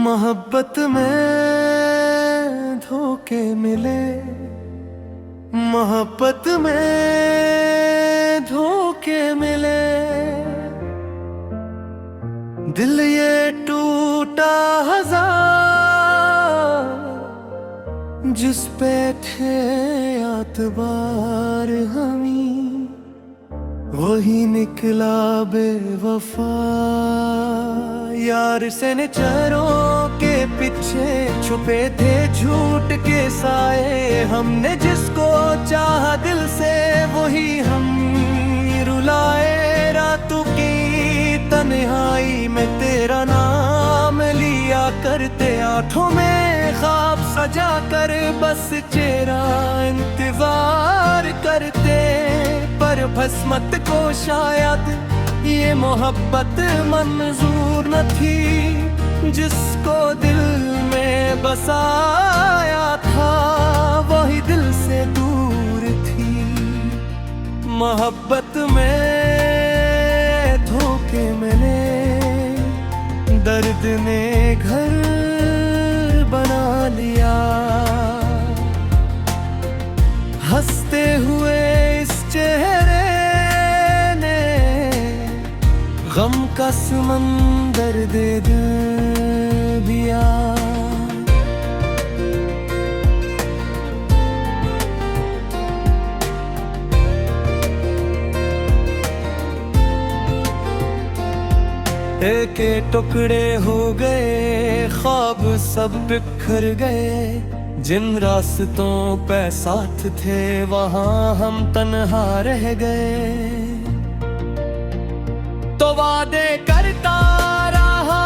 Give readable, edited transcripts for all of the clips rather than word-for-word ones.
मोहब्बत में धोखे मिले, मोहब्बत में धोखे मिले। दिल ये टूटा हजार, जिस पे थे एतबार हमी, वही निकला बेवफा। यार से नजरों के पीछे छुपे थे झूठ के साए, हमने जिसको चाहा दिल से वही हम रुलाए। रातों की तन्हाई में तेरा नाम लिया करते, आंखों में ख्वाब सजा कर बस चेहरा इंतजार करते। पर भस्मत को शायद ये मोहब्बत मंजूर न थी, जिसको दिल में बसाया था वही दिल से दूर थी। मोहब्बत में धोखे मिले, दर्द ने घर बना लिया। हंसते हुए इस चेहरे ने गम का समंदर दे दिया। एक टुकड़े हो गए, ख्वाब सब बिखर गए। जिन रास्तों पे साथ थे वहां हम तन्हा रह गए। तो वादे करता रहा,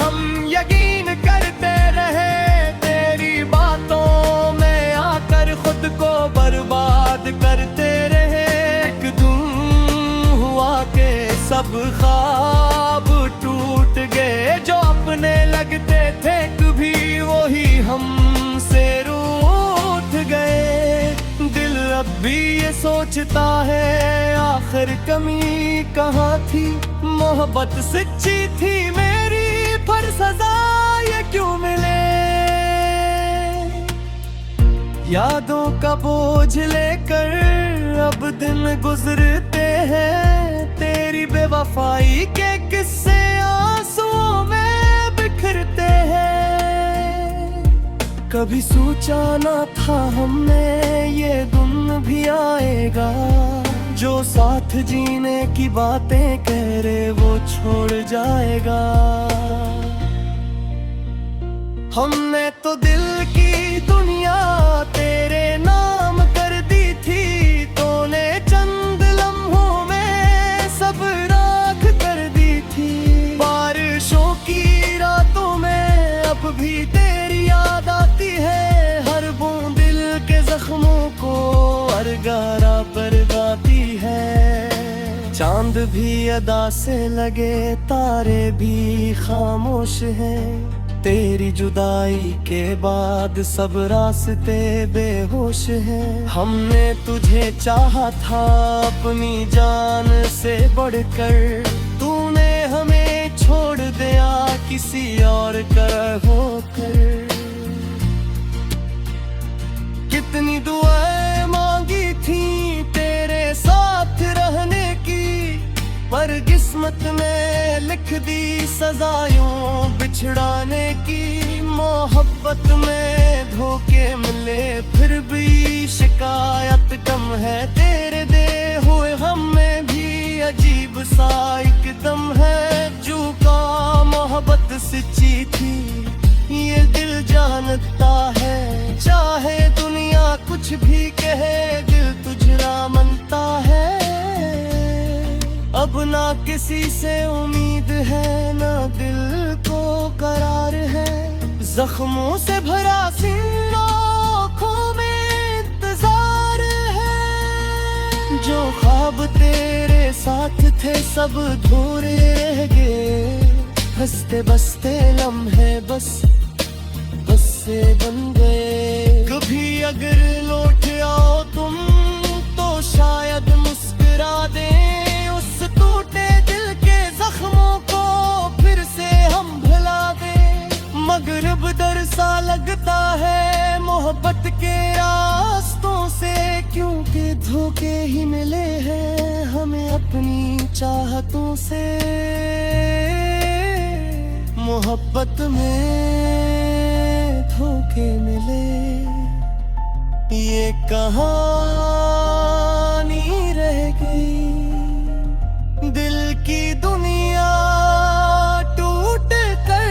हम यकीन करते रहे, तेरी बातों में आकर खुद को बर्बाद करते रहे। एक दिन हुआ के सब ख्वाब टूट गए, जो अपने लगते थे कभी वही हमसे रूठ गए। दिल अब भी ये सोचता है आखिर कमी कहाँ थी। मोहब्बत सच्ची थी मेरी, पर सजा ये क्यों मिले। यादों का बोझ लेकर अब दिन गुजरते हैं, तेरी बेवफाई के किस्से आंसुओं में बिखरते हैं। कभी सोचा ना था हमने ये दिन भी आएगा, जो साथ जीने की बातें कह रहे वो छोड़ जाएगा। हमने तो दिल की दुनिया तेरे नाम कर दी थी, तूने चंद लम्हों में सब राख कर दी थी। बारिशों की रातों में अब भी तेरी याद आती है, हर बूंद दिल के जख्मों को अरगारा पर गाती है। चांद भी अदा से लगे, तारे भी खामोश हैं। तेरी जुदाई के बाद सब रास्ते बेहोश हैं। हमने तुझे चाहा था अपनी जान से बढ़कर, तूने हमें छोड़ दिया किसी और का होकर। कितनी दुआएं मांगी थी तेरे साथ रहने की, पर किस्मत ने लिख दी सजायों बिछड़ाने की। मोहब्बत में धोखे मिले, फिर भी शिकायत कम है। तेरे दे हुए हम में भी अजीब सा एक दम है। जू का मोहब्बत सच्ची थी ये दिल जानता है, चाहे दुनिया कुछ भी कहे दिल तुझरा मनता है। अब ना किसी से उम्मीद है, ना दिल को करार है। जख्मों से भरा सीना, आँखों में इंतजार है। जो ख्वाब तेरे साथ थे सब अधूरे रह गए, हंसते बसते लम्हे बस से बन गए। कभी अगर लौट आओ तुम तो शायद मुस्कुरा दें, उस टूटे दिल के जख्मों को फिर से हम भुला दें। चाहतों से। मोहब्बत में धोखे मिले, ये कहानी रह गई। दिल की दुनिया टूट कर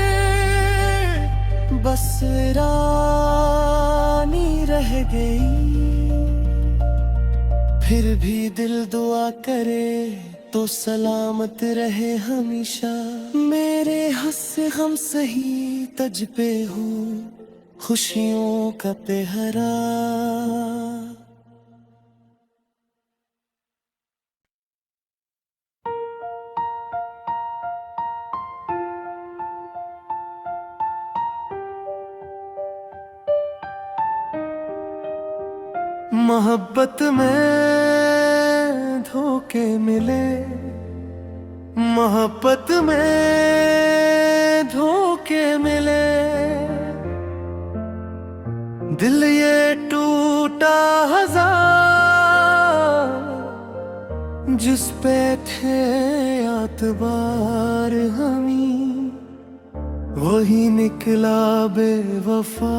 बस रानी रह गई। फिर भी दिल दुआ करे तो सलामत रहे हमेशा। मेरे हंस गम सही तज पे हो खुशियों का पहरा। मोहब्बत में धोखे मिले, मोहब्बत में धोखे मिले। दिल ये टूटा हजार, जिस पे थे आतबार हमी, वही निकला बेवफा।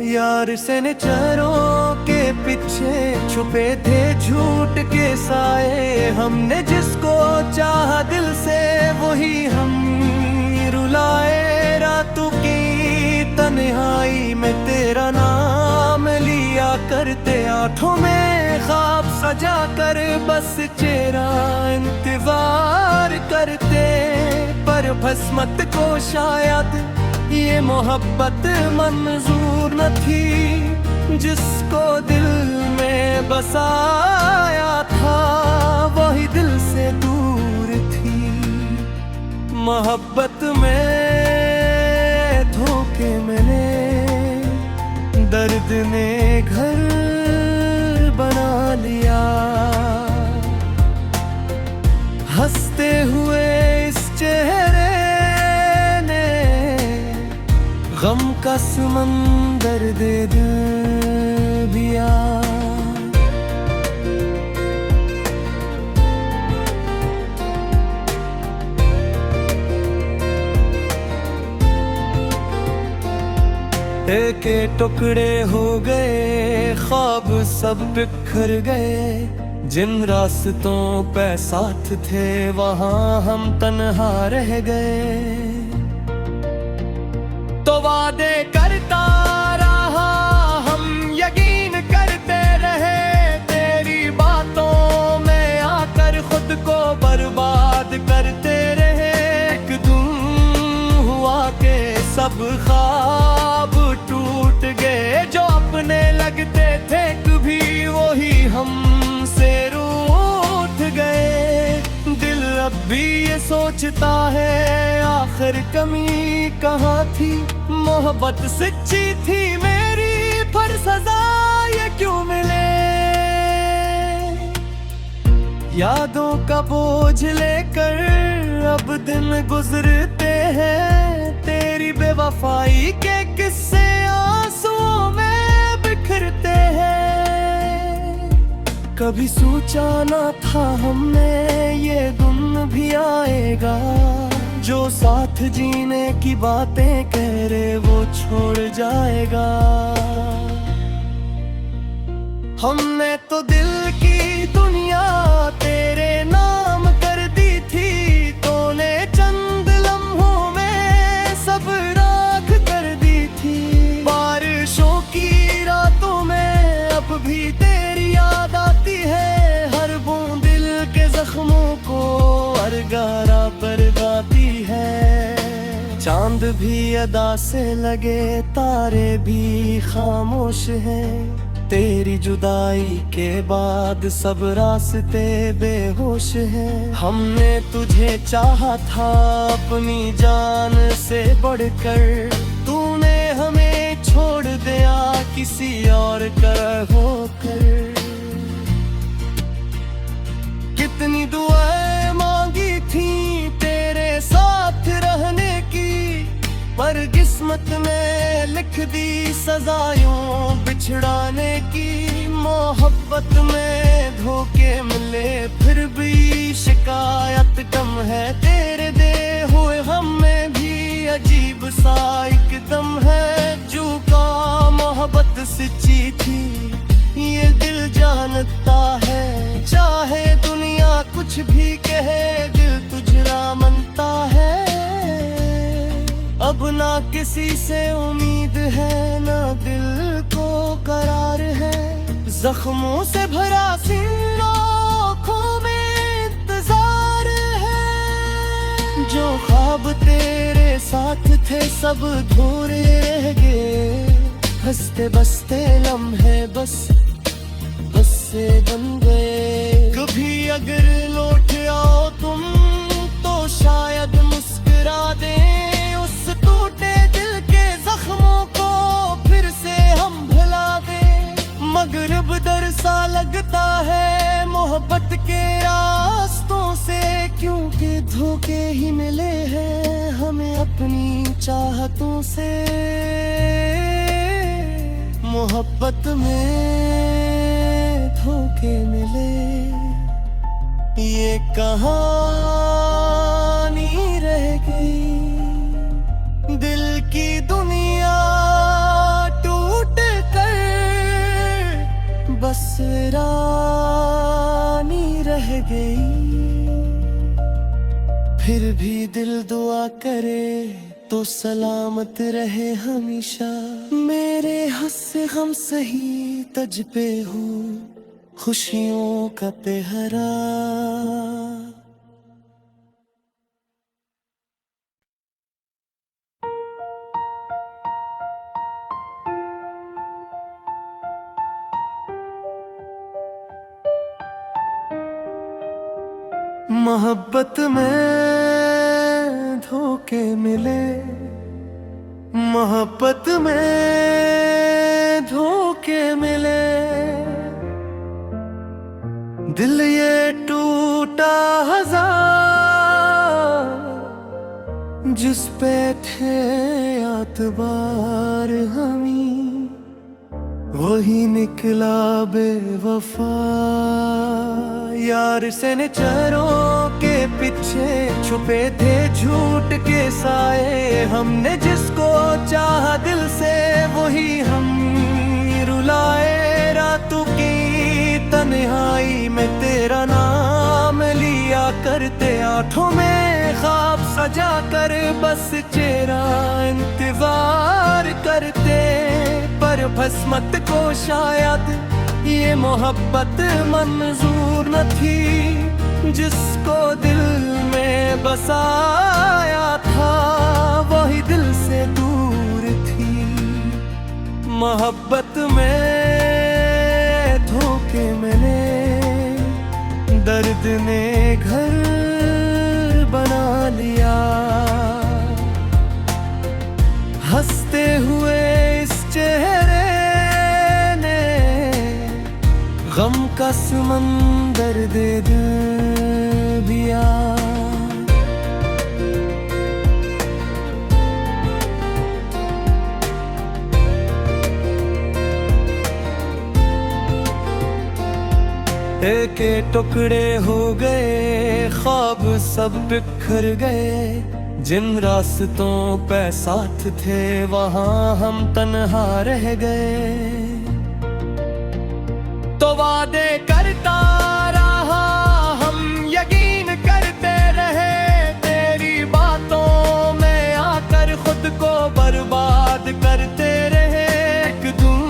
यार से नचरों के पीछे छुपे थे झूठ के साए। हमने जिसको चाहा दिल से वही हम रुलाए। रातों की तन्हाई में तेरा नाम लिया करते, आंखों में ख्वाब सजा कर बस चेहरा इंतजार करते। पर भस्मत को शायद ये मोहब्बत मंजूर न थी, जिसको दिल में बसाया था वही दिल से दूर थी। मोहब्बत में धोखे मिले, दर्द ने घर बना लिया। हंसते हुए इस चेहरे गम का समंदर दे दिया। एक टुकड़े हो गए ख्वाब सब बिखर गए। जिन रास्तों पे साथ थे वहां हम तन्हा रह गए। तो वादे करता रहा हम यकीन करते रहे, तेरी बातों में आकर खुद को बर्बाद करते रहे। एक दिन हुआ के सब ख्वाब टूट गए, जो अपने लगते थे कभी वही हमसे रूठ गए। दिल अब भी ये सोचता है आखिर कमी कहाँ थी। मोहब्बत सच्ची थी मेरी पर सजा ये क्यों मिले। यादों का बोझ लेकर अब दिन गुजरते हैं, तेरी बेवफाई के किस्से आंसुओं में बिखरते हैं। कभी सोचा न था हमने ये दिन भी आएगा, जो साथ जीने की बातें कह रहे वो छोड़ जाएगा। हमने तो दिल की दुनिया तेरे नाम कर दी थी, तूने चंद लम्हों में सब राख कर दी थी। बारिशों की रातों में अब भी तेरी याद आती है, हर बूंद दिल के जख्मों को अरगारा पर गाती है। चांद भी अदा से लगे, तारे भी खामोश हैं। तेरी जुदाई के बाद सब रास्ते बेहोश हैं। हमने तुझे चाहा था अपनी जान से बढ़कर, तूने हमें छोड़ दिया किसी और का होकर। कितनी दुआएं मांगी थी तेरे साथ रहने की, पर किस्मत में लिख दी सजायों बिछड़ाने की। मोहब्बत में धोखे मिले फिर भी शिकायत कम है, तेरे दे हुए हम में भी अजीब सा एक दम है। जो का मोहब्बत सच्ची थी ये दिल जानता है, चाहे दुनिया कुछ भी कहे दिल तुझरा मनता है। अब ना किसी से उम्मीद है ना दिल को करार है, जख्मों से भरा आँखों में इंतजार है। जो ख्वाब तेरे साथ थे सब अधूरे रह गए, हंसते बसते लम्हे बस से बन गए। कभी अगर लौट आओ तुम तो शायद मुस्कुरा दे, उस टूटे दिल के जख्मों को फिर से हम भुला दे। मगर अब डर सा लगता है मोहब्बत के रास्तों से, क्योंकि धोखे ही मिले हैं हमें अपनी चाहतों से। मोहब्बत में धोखे मिले ये कहानी रह गई, दिल की दुनिया टूट कर बस रानी रह गई। फिर भी दिल दुआ करे तो सलामत रहे हमेशा, मेरे हंस हम सही तज पे हो खुशियों का पहरा। मोहब्बत में धोखे मिले, मोहब्बत में धोखे मिले, दिल ये टूटा हजार जिस पे थे आतबार हमी, वही निकला बेवफा। यार से नजरों के पीछे छुपे थे झूठ के साए, हमने जिसको चाहा दिल से वही हम रुलाए। रातों की तन्हाई में तेरा नाम लिया करते, आंखों में ख्वाब सजा कर बस चेहरा इंतजार करते। पर भस्मत को शायद ये मोहब्बत मंजूर न थी, जिसको दिल में बसाया था वही दिल से दूर थी। मोहब्बत में धोखे मिले, दर्द ने घर बना लिया। हंसते हुए इस चेहरे ने गम का समंदर दे दिया। एक टुकड़े हो गए, ख्वाब सब बिखर गए। जिन रास्तों पे साथ थे वहां हम तन्हा रह गए। तो वादे करता रहा हम यकीन करते रहे, तेरी बातों में आकर खुद को बर्बाद करते रहे। एक दिन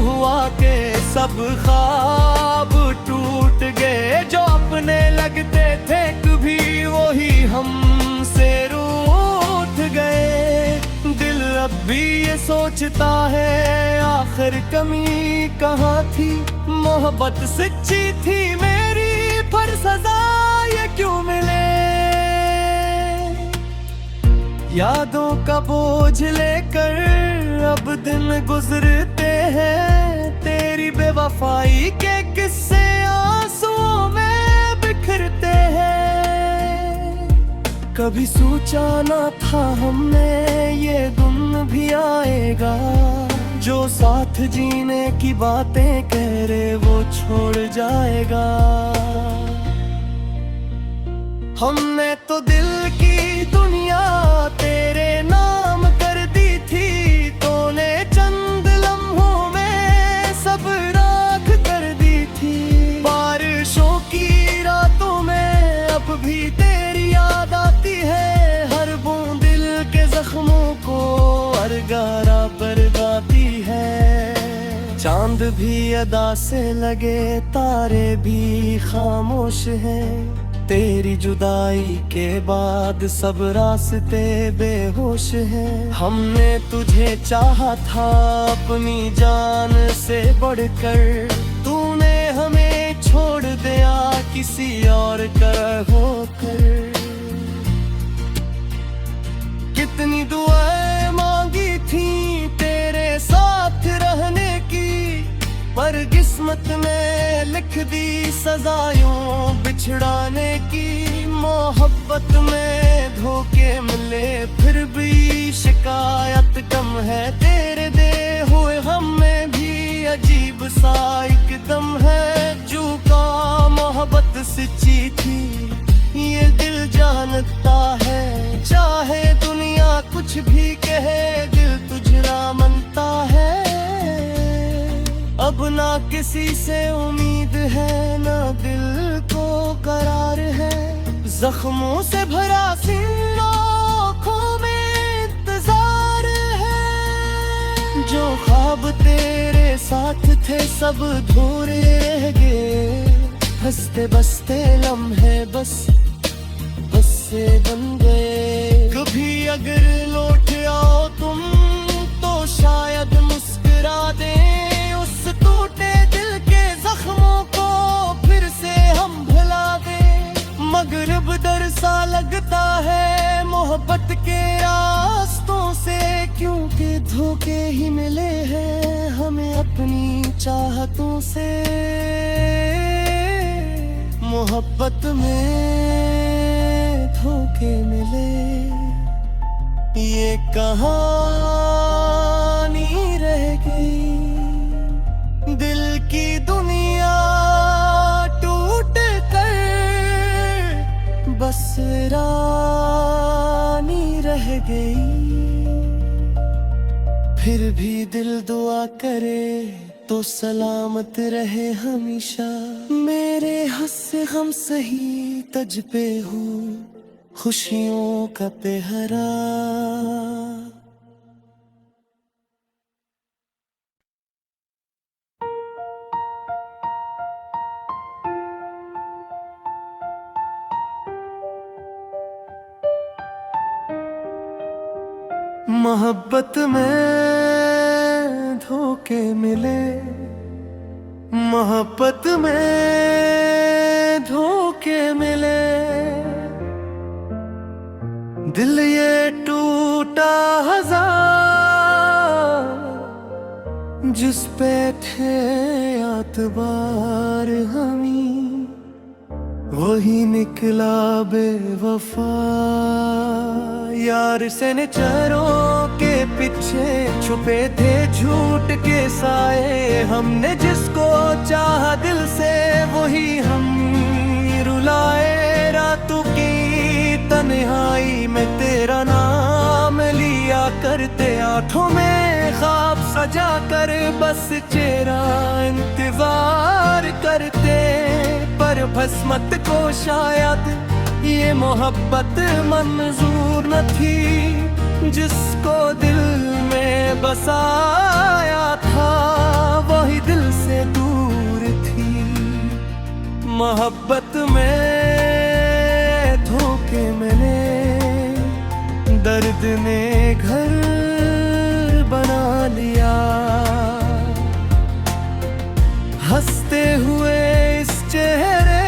हुआ के सब ख्वाब टूट गए, जो अपने लगते थे कभी वही हमसे रूठ गए। दिल अब भी ये सोचता है आखिर कमी कहाँ थी, मोहब्बत सच्ची थी मेरी पर सजा ये क्यों मिले। यादों का बोझ लेकर अब दिन गुजरते हैं, तेरी बेवफाई के किस्से आंसुओं में बिखरते हैं। कभी सोचा ना था हमने ये दिन भी आएगा, जो साथ जीने की बातें कह रहे वो छोड़ जाएगा। हमने तो दिल की दुनिया तेरे नाम कर दी थी, तूने चंद लम्हों में सब राख कर दी थी। बारिशों की रातों में अब भी तेरी याद आती है, हर बूंद दिल के जख्मों को अरगारा पर गाती है। चांद भी अदा से लगे, तारे भी खामोश हैं, तेरी जुदाई के बाद सब रास्ते बेहोश हैं। हमने तुझे चाहा था अपनी जान से बढ़कर, तूने हमें छोड़ दिया किसी और का होकर। कितनी दुआएं मांगी थी तेरे साथ रहने की, पर किस्मत ने लिख दी सजायों बिछड़ाने की। मोहब्बत में धोखे मिले फिर भी शिकायत कम है, तेरे दे हुए हम में भी अजीब सा एक दम है। जो का मोहब्बत सच्ची थी ये दिल जानता है, चाहे दुनिया कुछ भी कहे दिल तुझरा मनता है। अब ना किसी से उम्मीद है ना दिल को करार है, जख्मों से भरा सीना आँखों में इंतजार है। जो ख्वाब तेरे साथ थे सब अधूरे रह गए, हंसते बसते लम्हे बस से बन गए। कभी अगर लौट आओ तुम तो शायद मुस्कुरा दे, उस टूटे दिल के जख्मों को फिर से हम भुला दे। मगरिब दर सा लगता है मोहब्बत के रास्तों से, क्योंकि धोखे ही मिले हैं हमें अपनी चाहतों से। मोहब्बत में धोखे मिले ये कहानी रह गई, दिल की दुनिया टूट कर बस रानी रह गई। फिर भी दिल दुआ करे तो सलामत रहे हमेशा, मेरे हंस गम सही तज पे हो खुशियों का पहरा। मोहब्बत में धोखे मिले, मोहब्बत में धोखे मिले, दिल ये टूटा हजार जिस पे थे आतबार हमी, वही निकला बेवफा। यार से नजरों के पीछे छुपे थे झूठ के साए, हमने जिसको चाहा दिल से वही हम रुलाए। रातों की तन्हाई में तेरा नाम लिया करते, आंखों में ख्वाब सजा कर बस चेहरा इंतजार करते। पर भस्मत को शायद ये मोहब्बत मंजूर न थी, जिसको दिल में बसाया था वही दिल से दूर थी। मोहब्बत में धोखे मिले, दर्द ने घर बना लिया। हंसते हुए इस चेहरे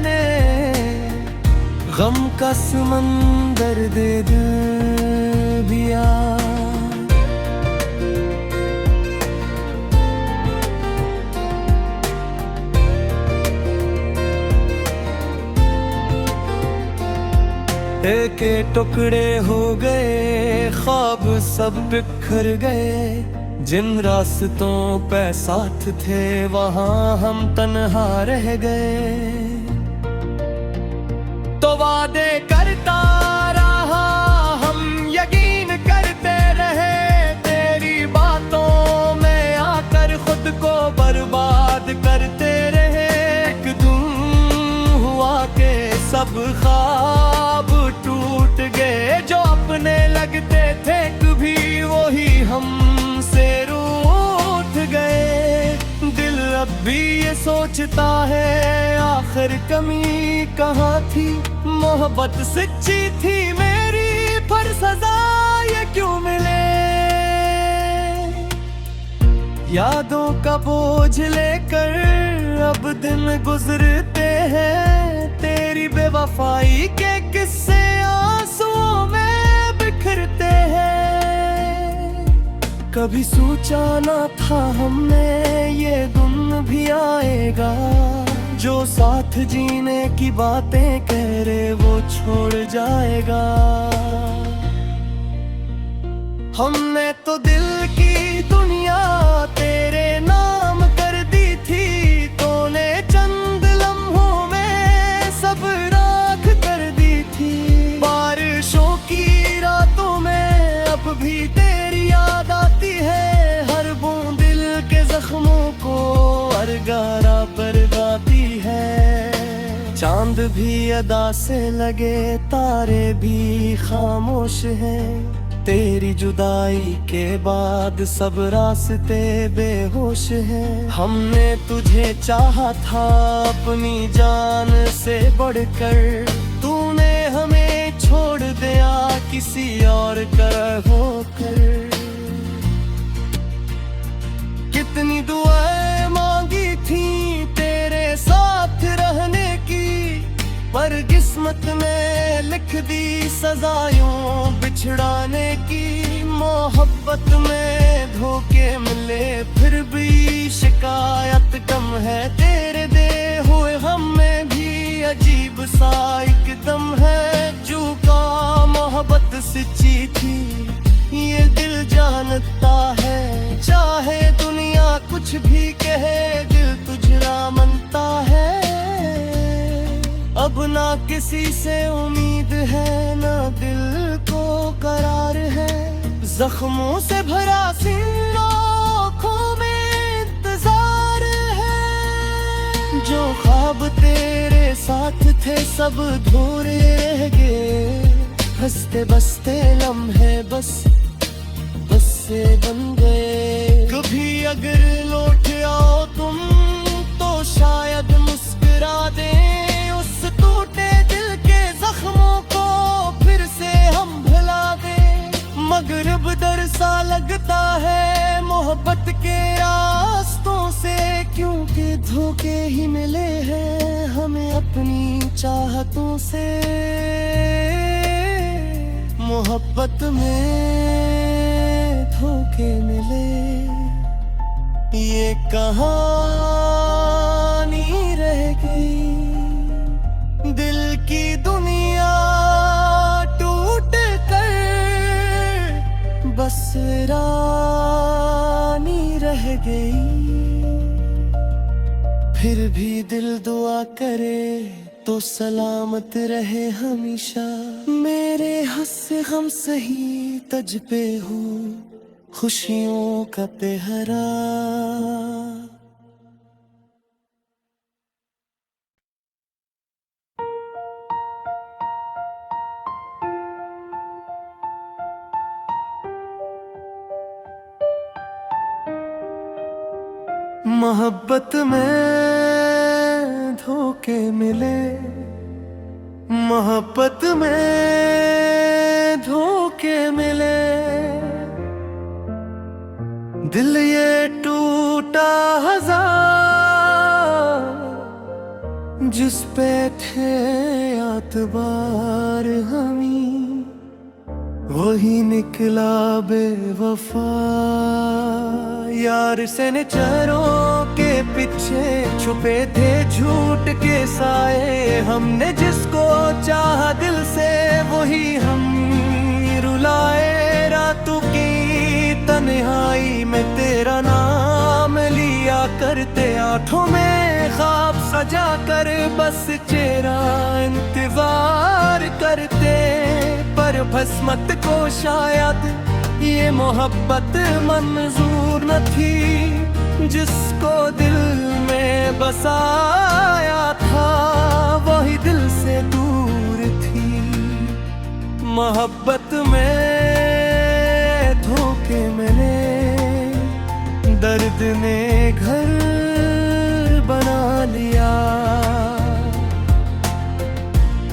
ने गम का समंदर दे दिया। एक टुकड़े हो गए ख्वाब सब बिखर गए, जिन रास्तों पे साथ थे वहां हम तन्हा रह गए। तो वादे करता रहा, हम यकीन करते रहे, तेरी बातों में आकर खुद को बर्बाद करते रहे। एक दिन हुआ के सब ख्वाब टूट गए, जो अपने लगते थे कभी वही हमसे रूठ गए। दिल अब भी ये सोचता है आखिर कमी कहाँ थी, मोहब्बत सच्ची थी मेरी पर सजा ये क्यों मिले। यादों का बोझ लेकर अब दिन गुजरते हैं, तेरी बेवफाई के किस्से आंसुओं में बिखरते हैं। कभी सोचा ना था हमने ये दिन भी आएगा, जो साथ जीने की बातें कह रहे वो छोड़ जाएगा। हमने तो दिल की दुनिया तेरे नाम कर दी थी, तूने चंद लम्हों में सब राख कर दी थी। बारिशों की रातों में अब भी तेरी याद आती है, हर बूंद दिल के जख्मों को अरगारा पर गाती है। चांद भी अदा से लगे, तारे भी खामोश हैं, तेरी जुदाई के बाद सब रास्ते बेहोश हैं। हमने तुझे चाहा था अपनी जान से बढ़कर, तूने हमें छोड़ दिया किसी और का होकर। कितनी दुआएं मांगी थी तेरे साथ रहने की, पर किस्मत ने लिख दी सजायों बिछड़ाने की। मोहब्बत में धोखे मिले फिर भी शिकायत कम है, तेरे दे हुए हम में भी अजीब सा एक दम है। जो का मोहब्बत सच्ची थी ये दिल जानता है, चाहे दुनिया कुछ भी कहे दिल तुझरा मनता है। अब ना किसी से उम्मीद है ना दिल को करार है, जख्मों से भरा सिर आँखों में इंतजार है। जो ख्वाब तेरे साथ थे सब अधूरे रह गए, हंसते बसते लम्हे बस से बन गए। कभी अगर लौट आओ तुम तो शायद मुस्कुरा दे, उस टूटे दिल के जख्मों को फिर से हम भुला दे। मगर अब डर सा लगता है मोहब्बत के रास्तों से, क्योंकि धोखे ही मिले हैं हमें अपनी चाहतों से। मोहब्बत में धोखे मिले ये कहानी रह गई, दिल की दुनिया टूट कर बस रानी रह गई। फिर भी दिल दुआ करे तो सलामत रहे हमेशा, मेरे हंस गम सही तज पे हो खुशियों का पहरा। मोहब्बत में धोखे मिले, मोहब्बत में धोखे मिले, दिल ये टूटा हजार जिस पे थे आतबार हमी, वही निकला बेवफा। यार से नजरों के पीछे छुपे थे झूठ के साए, हमने जिसको चाहा दिल से वही हम रुलाए। रातों की तन्हाई में आंखों में ख्वाब सजा कर बस चेहरा इंतजार करते, पर भस्मत को शायद ये मोहब्बत मंजूर न थी। जिसको दिल में बसाया था वही दिल से दूर थी। मोहब्बत में धोखे मिले, दर्द ने घर बना लिया।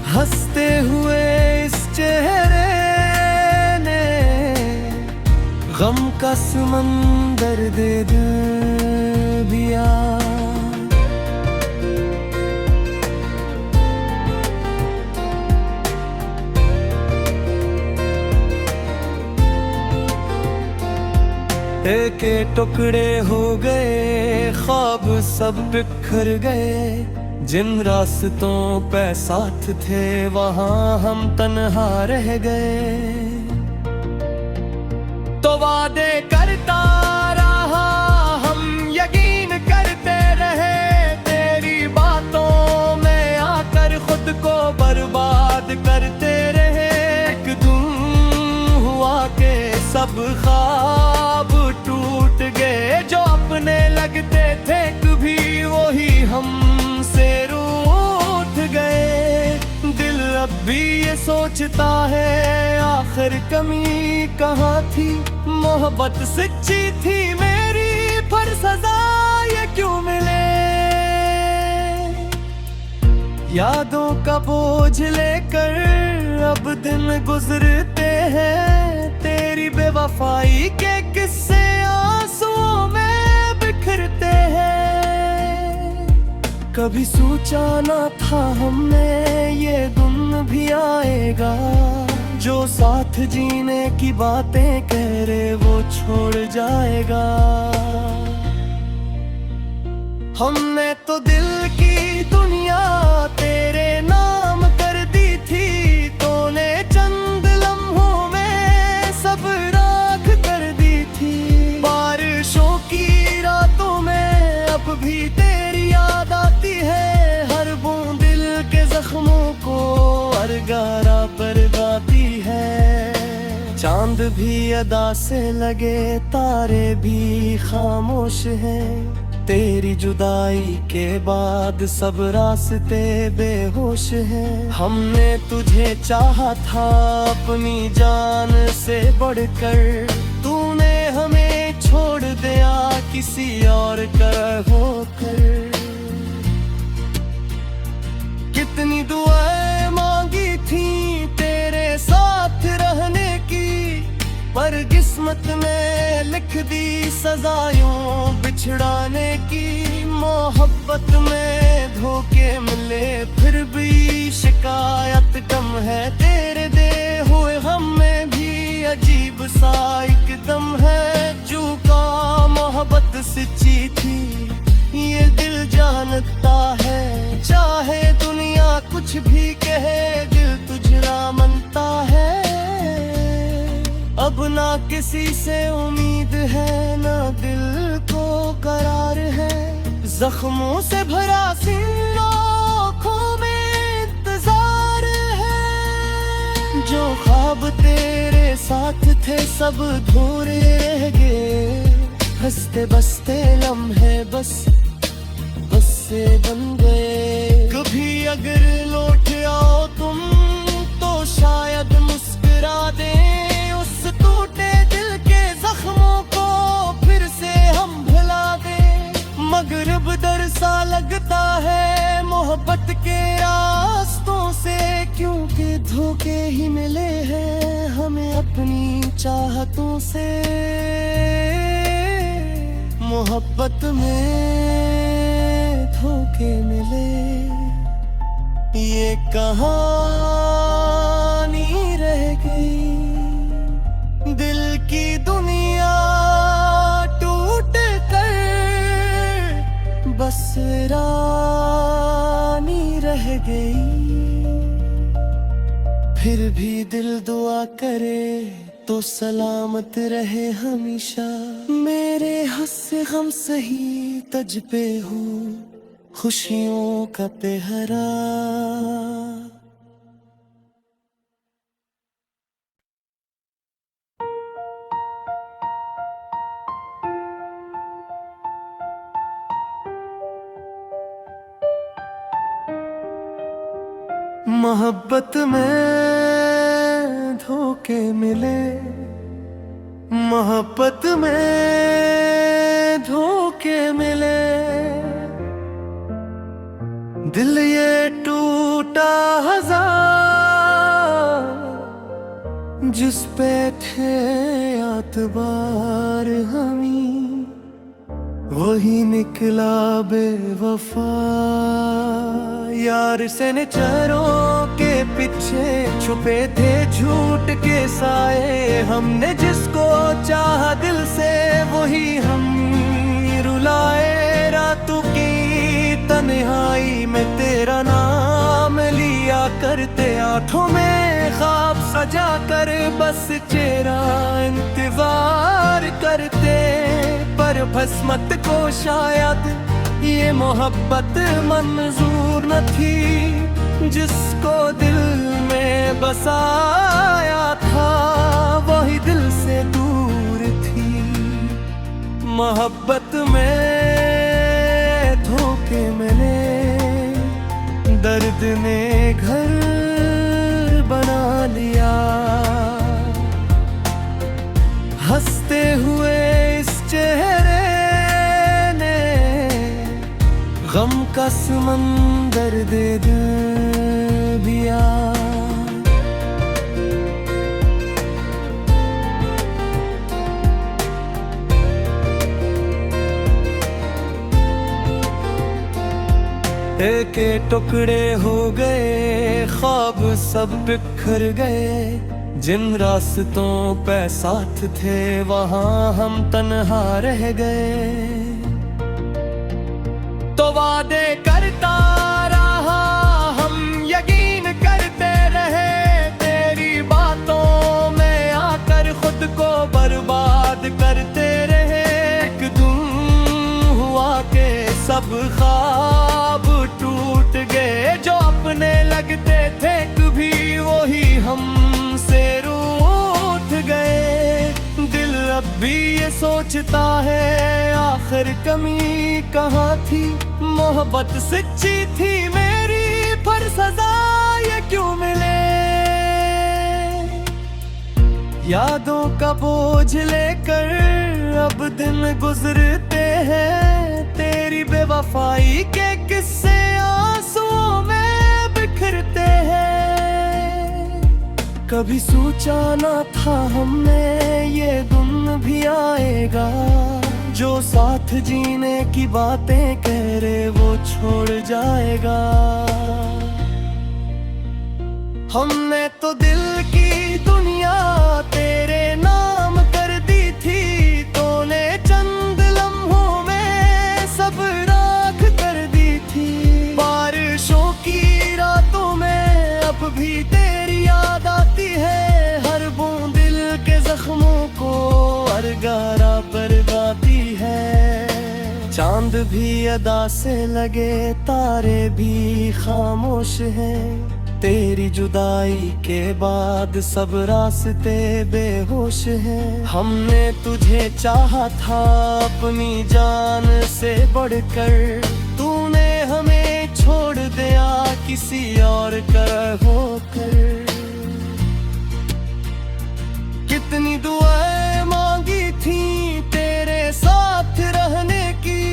हंसते हुए इस चेहरे ने गम का समंदर दे दिया। एक टुकड़े हो गए, ख्वाब सब बिखर गए। जिन रास्तों पे साथ थे वहां हम तन्हा रह गए। तो वादे करता रहा, हम यकीन करते रहे, तेरी बातों में आकर खुद को बर्बाद करते रहे। एक दिन हुआ के सब ख्वाब टूट गए, जो अपने लगते थे कभी वही हमसे रूठ गए। दिल अब भी ये सोचता है आखिर कमी कहाँ थी। मोहब्बत सच्ची थी मेरी, पर सजा ये क्यों मिले। यादों का बोझ लेकर अब दिन गुजरते हैं, तेरी बेवफाई के किस्से आंसुओं में बिखरते हैं। कभी सोचा ना था हमने ये दिन भी आएगा, जो साथ जीने की बातें कह रहे वो छोड़ जाएगा। हमने तो दिल की दुनिया तेरे नाम कर दी थी, तूने चंद लम्हों में सब राख कर दी थी। बारिशों की रातों में अब भी तेरी याद आती है, हर बूंद दिल के जख्मों को अरगारा पर गाती है। चांद भी अदा से लगे, तारे भी खामोश हैं। तेरी जुदाई के बाद सब रास्ते बेहोश हैं। हमने तुझे चाहा था अपनी जान से बढ़कर, तूने हमें छोड़ दिया किसी और का होकर। कितनी दुआएं मांगी थी तेरे साथ रहने की, पर किस्मत ने लिख दी सजायों बिछड़ाने की। मोहब्बत में धोखे मिले फिर भी शिकायत कम है, तेरे दे हुए हम में भी अजीब सा एकदम है। जो का मोहब्बत सच्ची थी ये दिल जानता है, चाहे दुनिया कुछ भी कहे दिल तुझरा मनता है। अब ना किसी से उम्मीद है ना दिल को करार है, जख्मों से भरा सीना आँखों में इंतजार है। जो ख्वाब तेरे साथ थे सब अधूरे रह गए, हंसते बसते लम्हे बस से बन गए। कभी अगर लौट आओ तुम तो शायद मुस्कुरा दे, उस टूटे दिल के जख्मों को फिर से हम भुला दे। मगर अब डर सा लगता है मोहब्बत के रास्तों से, क्योंकि धोखे ही मिले हैं हमें अपनी चाहतों से। मोहब्बत में धोखे मिले ये कहानी रह गई। दिल की दुनिया टूट कर बस रानी रह गई। फिर भी दिल दुआ करे तो सलामत रहे हमेशा, मेरे हंस गम सही तज पे हूँ खुशियों का पहरा। मोहब्बत में धोखे मिले, मोहब्बत में धोखे मिले, दिल ये टूटा हजार जिस पे थे एतबार हमी, वही निकला बेवफा। यार से नजरों के पीछे छुपे थे झूठ के साए, हमने जिसको चाहा दिल से वही हम रुलाए। रातों की तन्हाई में तेरा नाम लिया करते, आंखों में ख्वाब सजा कर बस चेहरा इंतजार करते। पर भस्मत को शायद ये मोहब्बत मंजूर न थी, जिसको दिल में बसाया था वही दिल से दूर थी। मोहब्बत में धोखे मिले, दर्द ने घर बना लिया। हंसते हुए इस चेहरे गम का समंदर दे दिया। एक टुकड़े हो गए ख्वाब सब बिखर गए, जिन रास्तों पे साथ थे वहां हम तन्हा रह गए। तो वादे करता रहा हम यकीन करते रहे, तेरी बातों में आकर खुद को बर्बाद करते रहे। एक दिन हुआ के सब ख्वाब टूट गए, जो अपने लगते थे कभी वही हमसे रूठ गए। दिल अब भी ये सोचता है आखिर कमी कहाँ थी, मोहब्बत सच्ची थी मेरी पर सजा ये क्यों मिले। यादों का बोझ लेकर अब दिन गुजरते हैं, तेरी बेवफाई के किस्से आंसुओं में बिखरते हैं। कभी सोचा ना था हमने ये दिन भी आएगा, जो साथ जीने की बातें कह रहे वो छोड़ जाएगा। हमने तो दिल की दुनिया तेरे नाम कर दी थी, तूने चंद लम्हों में सब राख कर दी थी। बारिशों की रातों में अब भी तेरी याद आती है, हर बूंद दिल के जख्मों को अरगारा पर गाती है। चांद भी अदा से लगे, तारे भी खामोश हैं, तेरी जुदाई के बाद सब रास्ते बेहोश हैं। हमने तुझे चाहा था अपनी जान से बढ़कर, तूने हमें छोड़ दिया किसी और का होकर। कितनी दुआएं मांगी थी तेरे साथ रहने की,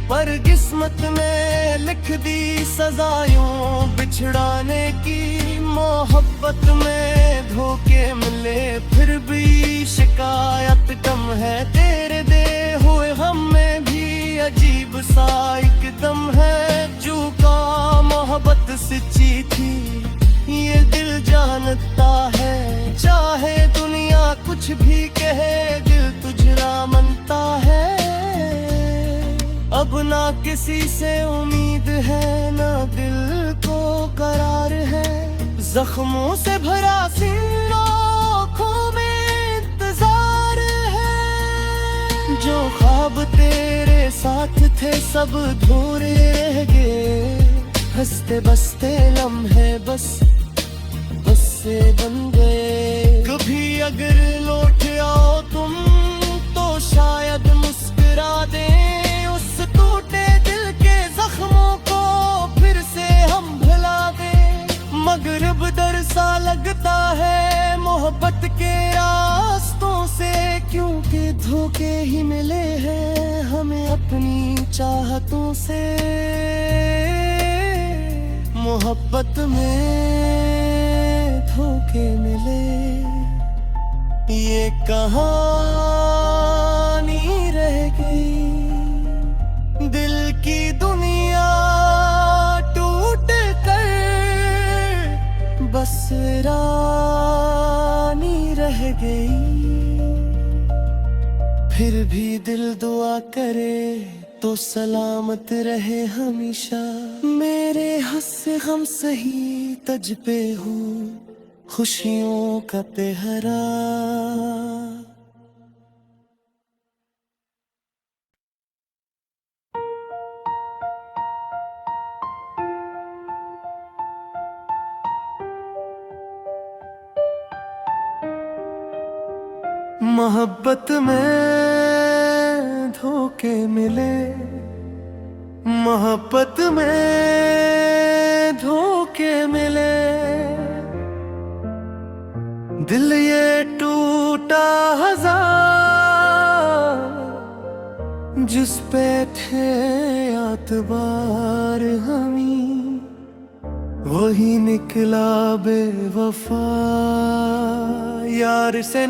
पर किस्मत में लिख दी सजायों बिछड़ाने की। मोहब्बत में धोखे मिले फिर भी शिकायत कम है, तेरे दे हुए हम में भी अजीब सा एक दम है। जो का मोहब्बत सच्ची थी ये दिल जानता है, चाहे दुनिया कुछ भी कहे दिल तुझरा मनता है। अब ना किसी से उम्मीद है ना दिल को करार है, जख्मों से भरा सीन आँखों में इंतजार है। जो ख्वाब तेरे साथ थे सब अधूरे रह गए, हंसते बसते लम्हे बस से बन गए। कभी अगर लौट आओ तुम तो शायद मुस्कुरा दें, उस टूटे दिल के जख्मों को फिर से हम भुला दें। मगर अब डर सा लगता है मोहब्बत के रास्तों से, क्योंकि धोखे ही मिले हैं हमें अपनी चाहतों से। मोहब्बत में धोखे मिले, ये कहानी रह गई। दिल की दुनिया टूट कर बस रानी रह गई। फिर भी दिल दुआ करे तो सलामत रहे हमेशा। मेरे हंस गम सही तज पे हो खुशियों का पहरा। मोहब्बत में धोखे मिले, मोहब्बत में धोखे मिले। दिल ये टूटा हजार जिस पे थे आतबार हमी, वही निकला बेवफा। यार से